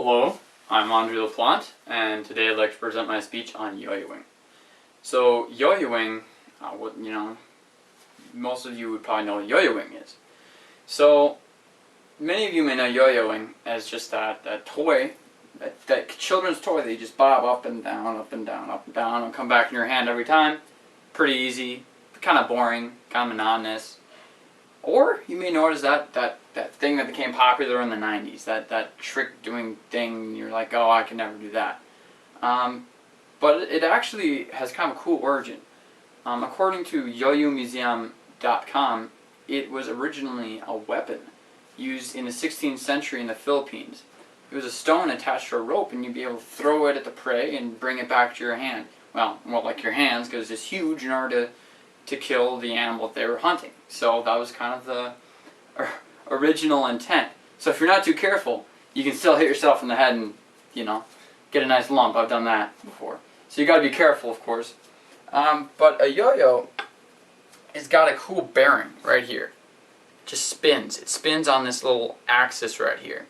Hello, I'm Andre LaPlante, and today I'd like to present my speech on yoyoing. So, yoyoing, most of you would probably know what yoyoing is. So, many of you may know yoyoing as just that toy, that children's toy that you just bob up and down, up and down, up and down, and come back in your hand every time. Pretty easy, kind of boring, kind of monotonous. Or you may know it as that thing that became popular in the 90s, that trick doing thing, you're like, oh, I can never do that. But it actually has kind of a cool origin. According to yoyomuseum.com, it was originally a weapon used in the 16th century in the Philippines. It was a stone attached to a rope, and you'd be able to throw it at the prey and bring it back to your hand. Well, more like your hands, because it's huge in order to kill the animal that they were hunting. So that was kind of the original intent. So if you're not too careful, you can still hit yourself in the head and, get a nice lump. I've done that before. So you got to be careful, of course. But a yo-yo has got a cool bearing right here. It just spins. It spins on this little axis right here.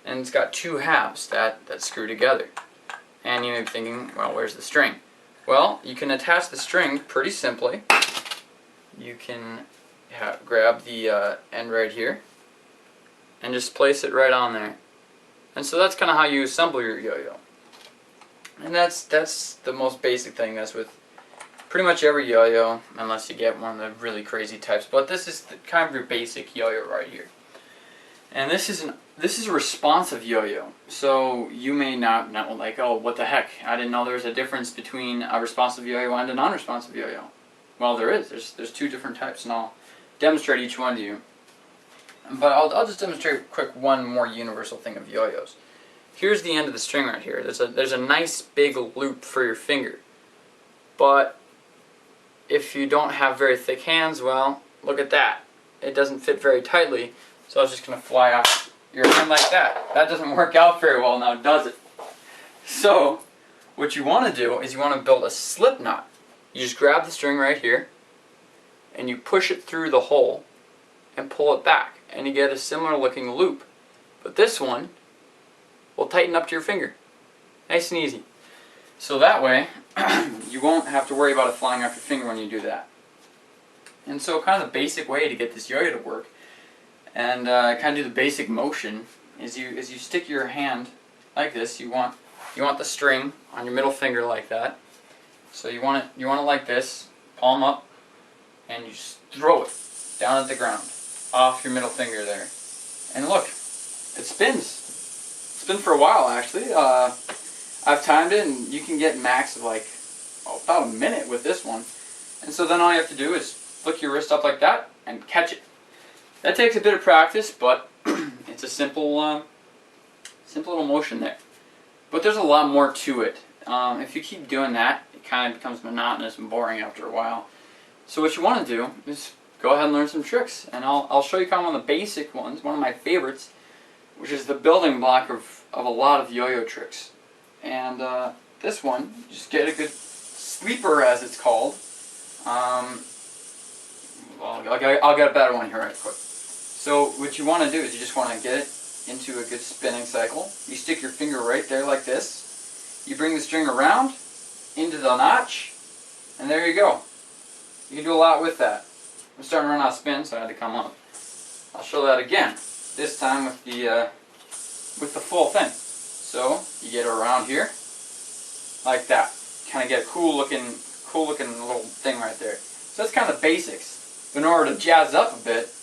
And it's got two halves that screw together. And you may be thinking, well, where's the string? Well, you can attach the string pretty simply. You can grab the end right here and just place it right on there. And so that's kind of how you assemble your yo-yo. And that's the most basic thing. That's with pretty much every yo-yo, unless you get one of the really crazy types. But this is kind of your basic yo-yo right here. And this is a responsive yo-yo. So you may not know, like, oh, what the heck? I didn't know there was a difference between a responsive yo-yo and a non-responsive yo-yo. Well, there is. There's two different types, and I'll demonstrate each one to you. But I'll just demonstrate quick one more universal thing of yo-yos. Here's the end of the string right here. There's a nice big loop for your finger. But if you don't have very thick hands, well, look at that. It doesn't fit very tightly, so it's just going to fly off your hand like that. That doesn't work out very well now, does it? So, what you want to do is you want to build a slip knot. You just grab the string right here, and you push it through the hole, and pull it back, and you get a similar looking loop. But this one will tighten up to your finger. Nice and easy. So that way, you won't have to worry about it flying off your finger when you do that. And so kind of the basic way to get this yo-yo to work, and kind of do the basic motion, is you stick your hand like this. You want the string on your middle finger like that. So you want it like this, palm up, and you just throw it down at the ground, off your middle finger there. And look, it spins. It's been for a while actually. I've timed it, and you can get max of like about a minute with this one. And so then all you have to do is flick your wrist up like that and catch it. That takes a bit of practice, but it's a simple little motion there. But there's a lot more to it. If you keep doing that, it kind of becomes monotonous and boring after a while. So what you want to do is go ahead and learn some tricks, and I'll show you kind of one of the basic ones, one of my favorites, which is the building block of a lot of yo-yo tricks. And this one, you just get a good sleeper, as it's called. I'll get a better one here right quick. So what you want to do is you just want to get it into a good spinning cycle. You stick your finger right there like this. You bring the string around into the notch, and there you go. You can do a lot with that. I'm starting to run out of spin, so I had to come up. I'll show that again. This time with the full thing. So you get it around here, like that. Kind of get a cool looking little thing right there. So that's kind of the basics. But in order to jazz up a bit,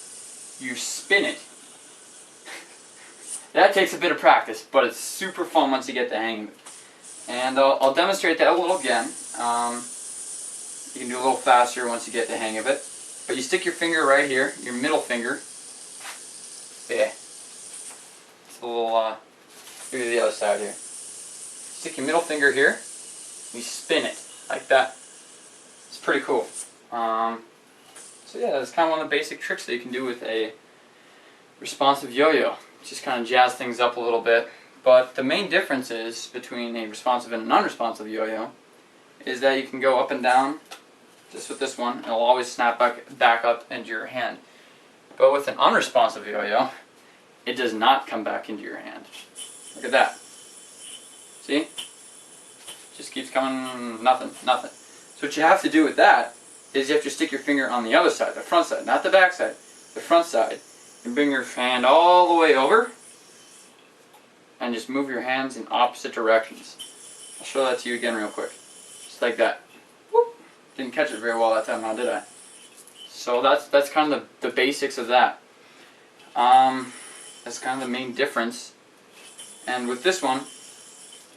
you spin it. That takes a bit of practice, but it's super fun once you get the hang of it. And I'll demonstrate that a little again. You can do a little faster once you get the hang of it. But you stick your finger right here, your middle finger. Yeah. It's a little, do the other side here. Stick your middle finger here. You spin it like that. It's pretty cool. So yeah, that's kind of one of the basic tricks that you can do with a responsive yo-yo. Just kind of jazz things up a little bit. But the main difference is between a responsive and a non-responsive yo-yo is that you can go up and down. Just with this one, it'll always snap back up into your hand. But with an unresponsive yo-yo, it does not come back into your hand. Look at that. See? Just keeps coming, nothing, nothing. So what you have to do with that is you have to stick your finger on the other side, the front side, not the back side, the front side. And bring your hand all the way over and just move your hands in opposite directions. I'll show that to you again real quick. Just like that. Whoop. Didn't catch it very well that time, now did I? So that's kind of the basics of that. That's kind of the main difference. And with this one,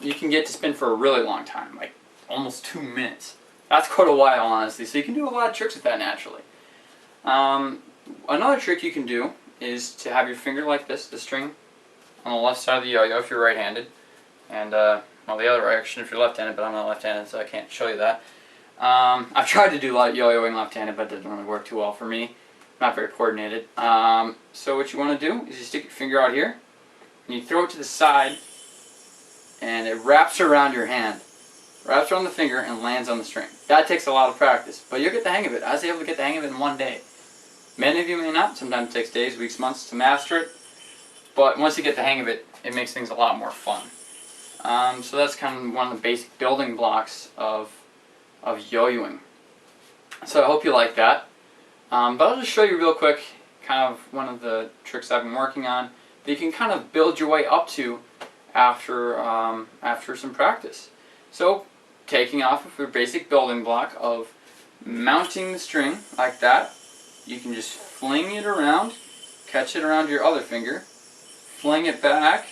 you can get to spin for a really long time, like almost 2 minutes. That's quite a while, honestly. So you can do a lot of tricks with that naturally. Another trick you can do is to have your finger like this, the string, on the left side of the yo-yo if you're right-handed, and well, the other direction if you're left-handed, but I'm not left-handed, so I can't show you that. I've tried to do a lot of yo-yoing left-handed, but it doesn't really work too well for me. Not very coordinated. So what you want to do is you stick your finger out here, and you throw it to the side, and it wraps around your hand. Wraps around the finger and lands on the string. That takes a lot of practice, but you'll get the hang of it. I was able to get the hang of it in 1 day. Many of you may not. Sometimes it takes days, weeks, months to master it. But once you get the hang of it, it makes things a lot more fun. So that's kind of one of the basic building blocks of yo-yoing. So I hope you like that. But I'll just show you real quick kind of one of the tricks I've been working on that you can kind of build your way up to after some practice. So taking off of your basic building block of mounting the string like that, you can just fling it around, catch it around your other finger, fling it back,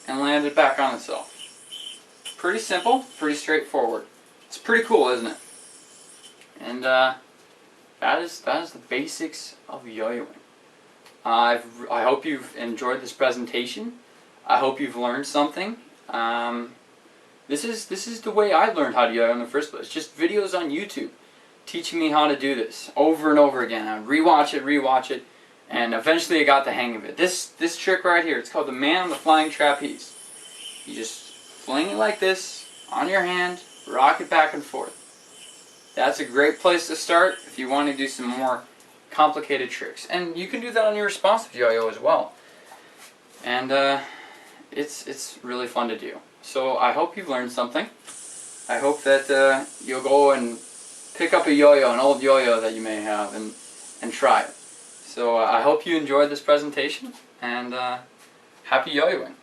and land it back on itself. Pretty simple, pretty straightforward. It's pretty cool, isn't it? And that is the basics of yo-yoing. I hope you've enjoyed this presentation. I hope you've learned something. This is the way I learned how to yo-yo in the first place. Just videos on YouTube teaching me how to do this over and over again. I would rewatch it, and eventually I got the hang of it. This trick right here, it's called the man on the flying trapeze. You just fling it like this on your hand, rock it back and forth. That's a great place to start if you want to do some more complicated tricks. And you can do that on your responsive yo-yo as well. And it's really fun to do. So I hope you've learned something. I hope that you'll go and pick up a yo-yo, an old yo-yo that you may have, and try it. So I hope you enjoyed this presentation, and happy yo-yoing.